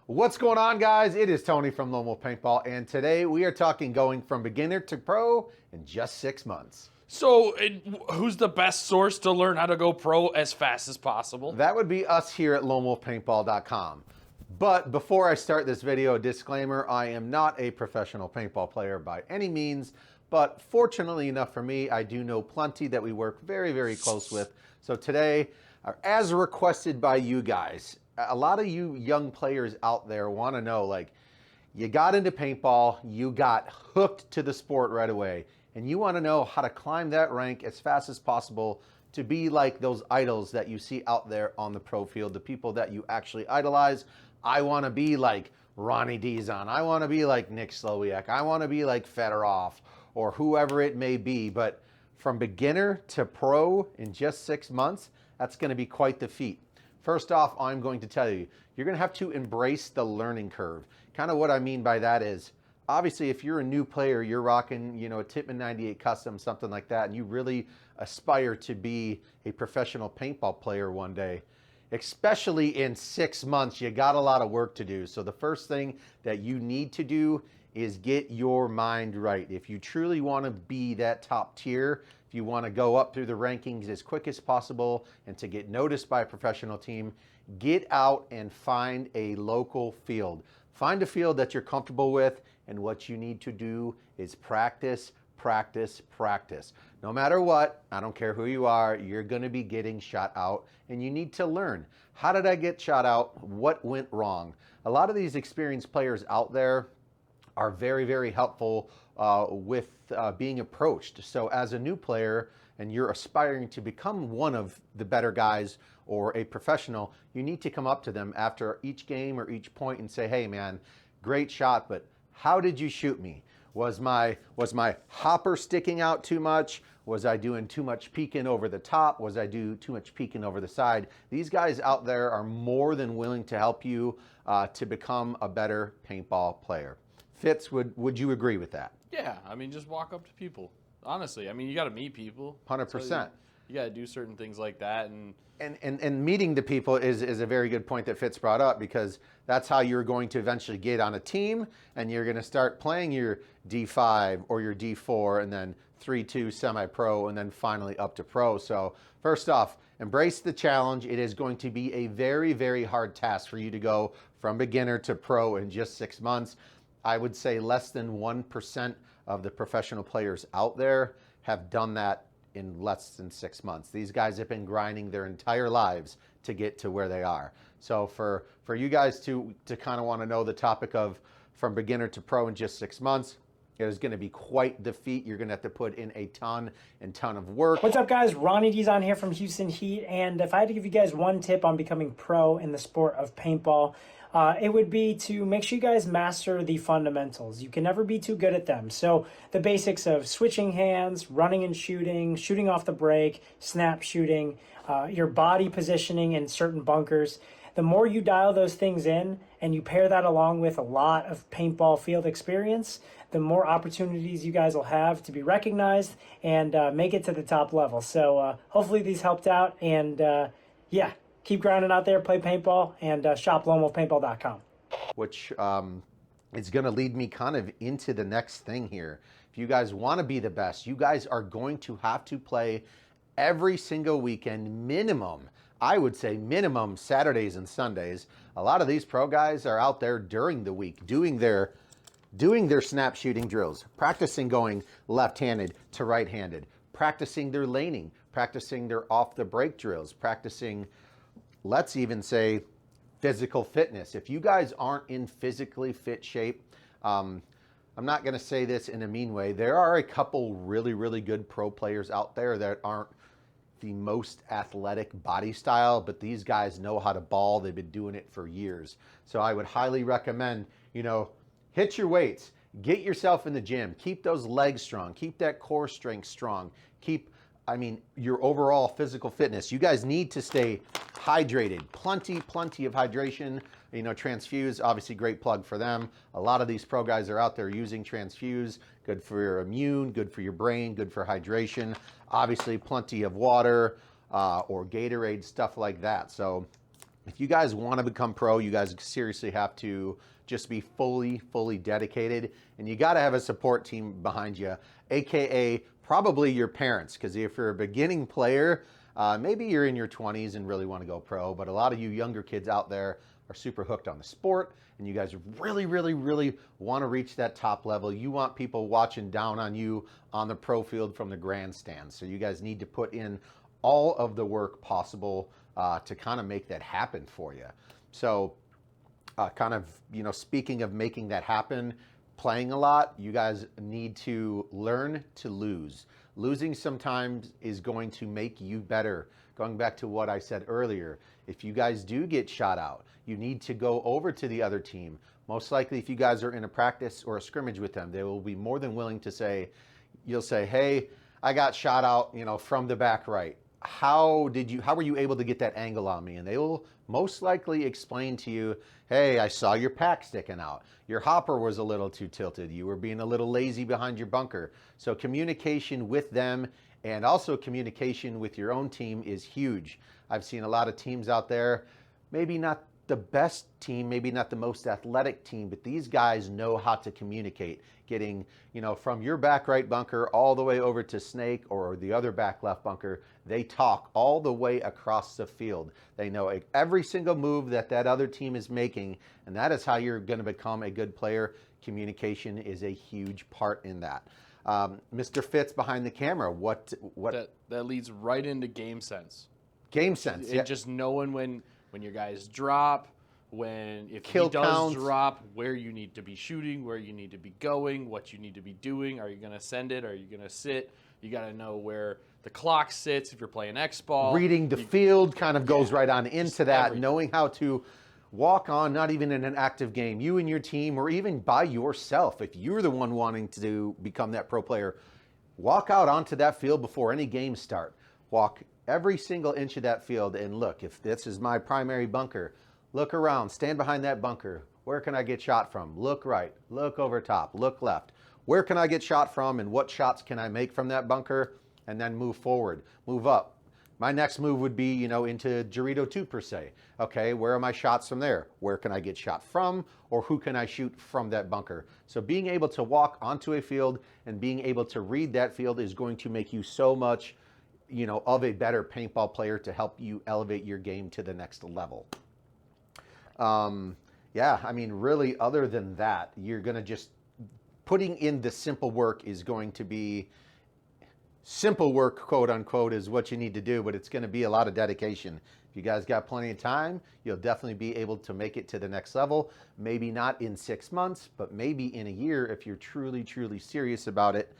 What's going on, guys? It is Tony from Lone Wolf Paintball, and today we are talking going from beginner to pro in just 6 months. So, who's the best source to learn how to go pro as fast as possible? That would be us here at lonewolfpaintball.com. But before I start this video, a disclaimer, I am not a professional paintball player by any means, but fortunately enough for me, I do know plenty that we work very, very close with. So today, as requested by you guys, a lot of you young players out there want to know, like, you got into paintball, you got hooked to the sport right away, and you want to know how to climb that rank as fast as possible to be like those idols that you see out there on the pro field, the people that you actually idolize. I want to be like Ronnie Dizon. I want to be like Nick Slowiak. I want to be like Fedorov or whoever it may be. But from beginner to pro in just 6 months, that's going to be quite the feat. First off, I'm going to tell you, you're going to have to embrace the learning curve. Kind of what I mean by that is, obviously, if you're a new player, you're rocking, a Tippmann 98 Custom, something like that, and you really aspire to be a professional paintball player one day, especially in 6 months, you got a lot of work to do. So the first thing that you need to do is get your mind right. If you truly want to be that top tier, if you want to go up through the rankings as quick as possible and to get noticed by a professional team, get out and find a local field. Find a field that you're comfortable with, and what you need to do is practice, practice, practice. No matter what, I don't care who you are, you're going to be getting shot out, and you need to learn. How did I get shot out? What went wrong? A lot of these experienced players out there are very, very helpful with being approached. So as a new player and you're aspiring to become one of the better guys or a professional, you need to come up to them after each game or each point and say, hey man, great shot, but how did you shoot me? Was my hopper sticking out too much? Was I doing too much peeking over the top? Was I do too much peeking over the side? These guys out there are more than willing to help you to become a better paintball player. Fitz, would you agree with that? Yeah, I mean, just walk up to people. Honestly, I mean, you got to meet people. 100%. So you got to do certain things like that. And meeting the people is a very good point that Fitz brought up, because that's how you're going to eventually get on a team, and you're going to start playing your D5 or your D4 and then 3-2 semi-pro and then finally up to pro. So first off, embrace the challenge. It is going to be a very, very hard task for you to go from beginner to pro in just 6 months. I would say less than 1% of the professional players out there have done that in less than 6 months. These guys have been grinding their entire lives to get to where they are. So for you guys to kind of want to know the topic of from beginner to pro in just 6 months, it is going to be quite the feat. You're going to have to put in a ton of work. What's up, guys? Ronnie Dizon here from Houston Heat, and if I had to give you guys one tip on becoming pro in the sport of paintball, it would be to make sure you guys master the fundamentals. You can never be too good at them. So the basics of switching hands, running and shooting, shooting off the break, snap shooting, your body positioning in certain bunkers. The more you dial those things in and you pair that along with a lot of paintball field experience, the more opportunities you guys will have to be recognized and make it to the top level. So hopefully these helped out, and yeah. Keep grinding out there, play paintball, and shop lonewolfpaintball.com. Which is going to lead me kind of into the next thing here. If you guys want to be the best, you guys are going to have to play every single weekend, minimum, I would say minimum Saturdays and Sundays. A lot of these pro guys are out there during the week doing their snap shooting drills, practicing going left-handed to right-handed, practicing their laning, practicing their off-the-break drills, practicing, let's even say, physical fitness. If you guys aren't in physically fit shape, I'm not going to say this in a mean way. There are a couple really, really good pro players out there that aren't the most athletic body style, but these guys know how to ball. They've been doing it for years. So I would highly recommend, hit your weights, get yourself in the gym, keep those legs strong, keep that core strength strong, keep your overall physical fitness. You guys need to stay hydrated. Plenty of hydration. Transfuse, obviously great plug for them. A lot of these pro guys are out there using Transfuse. Good for your immune, good for your brain, good for hydration. Obviously plenty of water or Gatorade, stuff like that. So if you guys want to become pro, you guys seriously have to just be fully dedicated, and you got to have a support team behind you, aka probably your parents, because if you're a beginning player, maybe you're in your 20s and really want to go pro, but a lot of you younger kids out there are super hooked on the sport, and you guys really want to reach that top level. You want people watching down on you on the pro field from the grandstand, so you guys need to put in all of the work possible to kind of make that happen for you. So kind of, speaking of making that happen, playing a lot, you guys need to learn to lose. Losing sometimes is going to make you better. Going back to what I said earlier, if you guys do get shot out, you need to go over to the other team. Most likely, if you guys are in a practice or a scrimmage with them, they will be more than willing to say, you'll say, hey, I got shot out, from the back right. How were you able to get that angle on me? And they will most likely explain to you, hey, I saw your pack sticking out. Your hopper was a little too tilted. You were being a little lazy behind your bunker. So communication with them and also communication with your own team is huge. I've seen a lot of teams out there, maybe not the best team, maybe not the most athletic team, but these guys know how to communicate, getting, from your back right bunker all the way over to Snake or the other back left bunker. They talk all the way across the field. They know every single move that other team is making, and that is how you're going to become a good player. Communication is a huge part in that. Mr. Fitz behind the camera, what? That leads right into game sense. Game sense, yeah. Just knowing when your guys drop, if Kill he does counts. drop, where you need to be shooting, where you need to be going, what you need to be doing. Are you going to send it? Are you going to sit? You got to know where the clock sits if you're playing X-ball. Reading the field kind of goes right on into that, everything. knowing how to walk on, not even in an active game, you and your team, or even by yourself. If you're the one wanting to become that pro player, walk out onto that field before any games start. Walk every single inch of that field and look, if this is my primary bunker, look around, stand behind that bunker. Where can I get shot from? Look right, look over top, look left. Where can I get shot from and what shots can I make from that bunker? And then move forward, move up. My next move would be, into Dorito 2 per se. Okay, where are my shots from there? Where can I get shot from, or who can I shoot from that bunker? So being able to walk onto a field and being able to read that field is going to make you so much, of a better paintball player to help you elevate your game to the next level. Yeah, I mean, really, other than that, you're going to just, putting in the simple work is going to be, simple work, quote unquote, is what you need to do, but it's going to be a lot of dedication. If you guys got plenty of time, you'll definitely be able to make it to the next level. Maybe not in 6 months, but maybe in a year if you're truly serious about it.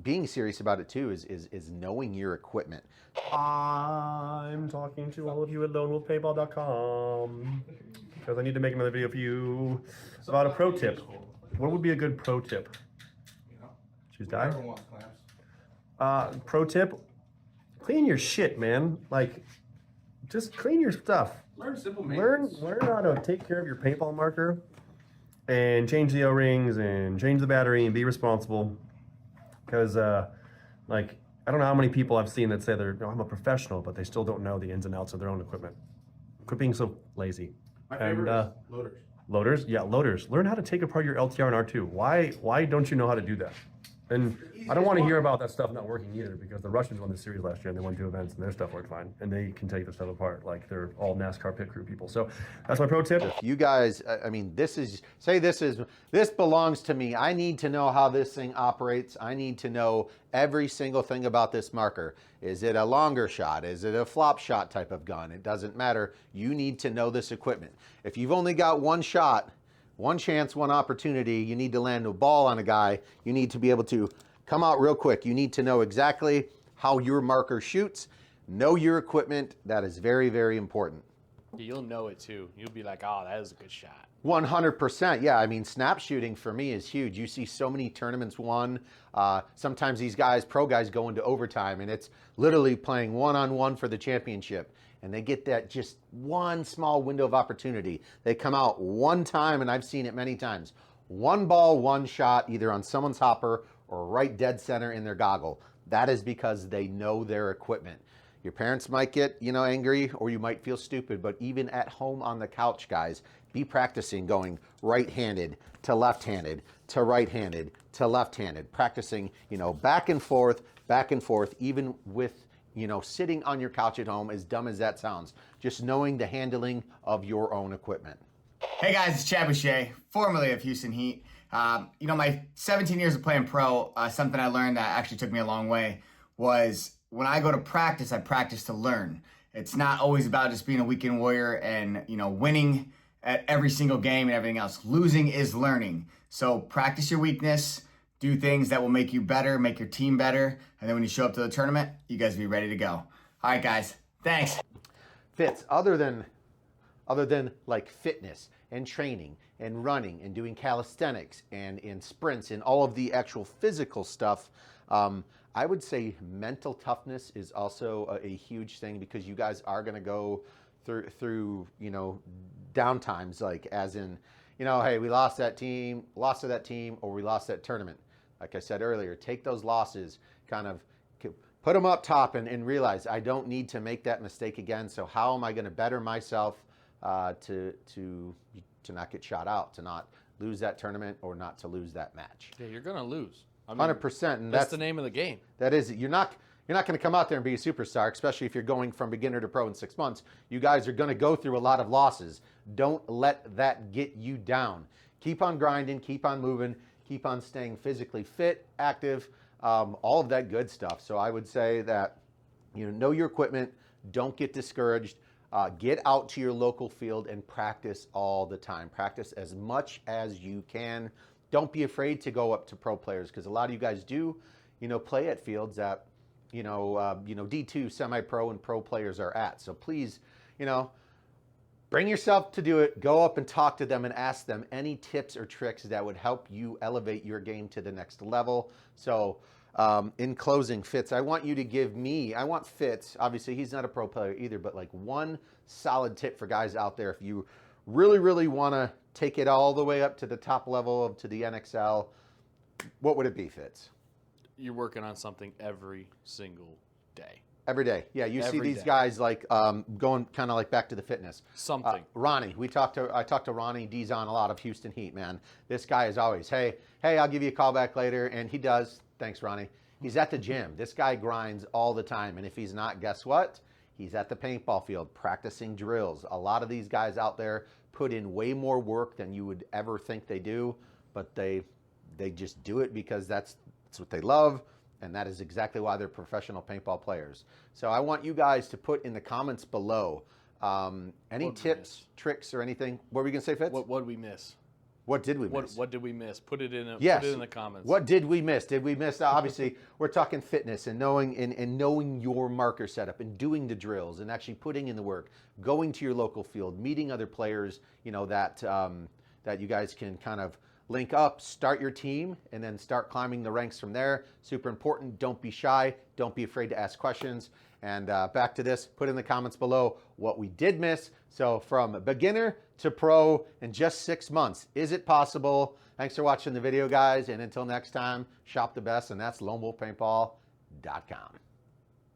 Being serious about it too is knowing your equipment. I'm talking to all of you at lonewolfpaintball.com because I need to make another video for you about a pro tip. What would be a good pro tip? Choose die. Pro tip: clean your shit, man. Like, just clean your stuff. Learn simple maintenance. Learn how to take care of your paintball marker and change the O-rings and change the battery and be responsible. Because, like, I don't know how many people I've seen that say I'm a professional, but they still don't know the ins and outs of their own equipment. Quit being so lazy. My favorite is loaders. Loaders? Yeah, loaders. Learn how to take apart your LTR and R2. Why don't you know how to do that? And I don't want to hear about that stuff not working either, because the Russians won the series last year and they won 2 events and their stuff worked fine. And they can take the stuff apart like they're all NASCAR pit crew people. So that's my pro tip. If you guys, I mean, this belongs to me. I need to know how this thing operates. I need to know every single thing about this marker. Is it a longer shot? Is it a flop shot type of gun? It doesn't matter. You need to know this equipment. If you've only got one shot, one chance, one opportunity, you need to land a ball on a guy. You need to be able to come out real quick. You need to know exactly how your marker shoots. Know your equipment. That is very important. You'll know it too. You'll be like, oh, that is a good shot. 100%. Yeah, I mean, snap shooting for me is huge. You see so many tournaments won. Sometimes these guys, pro guys, go into overtime, and it's literally playing one-on-one for the championship. And they get that just one small window of opportunity. They come out one time, and I've seen it many times. One ball, one shot, either on someone's hopper or right dead center in their goggle. That is because they know their equipment. Your parents might get, angry, or you might feel stupid, but even at home on the couch, guys, be practicing going right-handed to left-handed to right-handed to left-handed, practicing, back and forth, even with, sitting on your couch at home, as dumb as that sounds, just knowing the handling of your own equipment. Hey guys, it's Chad Boucher, formerly of Houston Heat. My 17 years of playing pro, something I learned that actually took me a long way was when I go to practice, I practice to learn. It's not always about just being a weekend warrior and, winning at every single game and everything else. Losing is learning. So practice your weakness, do things that will make you better, make your team better, and then when you show up to the tournament, you guys be ready to go. All right, guys, thanks. Fitz, other than like fitness and training and running and doing calisthenics and in sprints and all of the actual physical stuff, I would say mental toughness is also a huge thing, because you guys are going to go through downtimes, like as in, hey, we lost to that team, or we lost that tournament. Like I said earlier, take those losses, kind of put them up top and realize I don't need to make that mistake again. So how am I going to better myself to not get shot out, to not lose that tournament, or not to lose that match? Yeah, you're going to lose. 100%. And that's the name of the game. That is, you're not going to come out there and be a superstar, especially if you're going from beginner to pro in 6 months. You guys are going to go through a lot of losses. Don't let that get you down. Keep on grinding, keep on moving, keep on staying physically fit, active, all of that good stuff. So I would say that, know your equipment, don't get discouraged. Get out to your local field and practice all the time. Practice as much as you can. Don't be afraid to go up to pro players, because a lot of you guys do, play at fields that, D2 semi-pro and pro players are at. So please, bring yourself to do it. Go up and talk to them and ask them any tips or tricks that would help you elevate your game to the next level. So in closing, Fitz, I want Fitz, obviously he's not a pro player either, but like one solid tip for guys out there. If you really, really want to take it all the way up to the top level, to the NXL, what would it be, Fitz? You're working on something every single day. Every day. Yeah, you see these day. guys like going kind of like back to the fitness. Something. Ronnie, I talked to Ronnie Dizon a lot of Houston Heat, man. This guy is always, hey, I'll give you a call back later. And he does. Thanks, Ronnie. He's at the gym. This guy grinds all the time. And if he's not, guess what? He's at the paintball field practicing drills. A lot of these guys out there put in way more work than you would ever think they do, but they just do it because that's what they love, and that is exactly why they're professional paintball players. So I want you guys to put in the comments below any tips, tricks, or anything. What were we going to say, Fitz? What did we miss? What did we miss? What did we miss? Put it in the comments. What did we miss? Did we miss? Obviously, we're talking fitness and knowing your marker setup and doing the drills and actually putting in the work, going to your local field, meeting other players, that you guys can kind of link up, start your team, and then start climbing the ranks from there. Super important. Don't be shy. Don't be afraid to ask questions. And back to this, put in the comments below what we did miss. So from beginner to pro in just 6 months, is it possible? Thanks for watching the video, guys. And until next time, shop the best, and that's LoneWolfPaintball.com.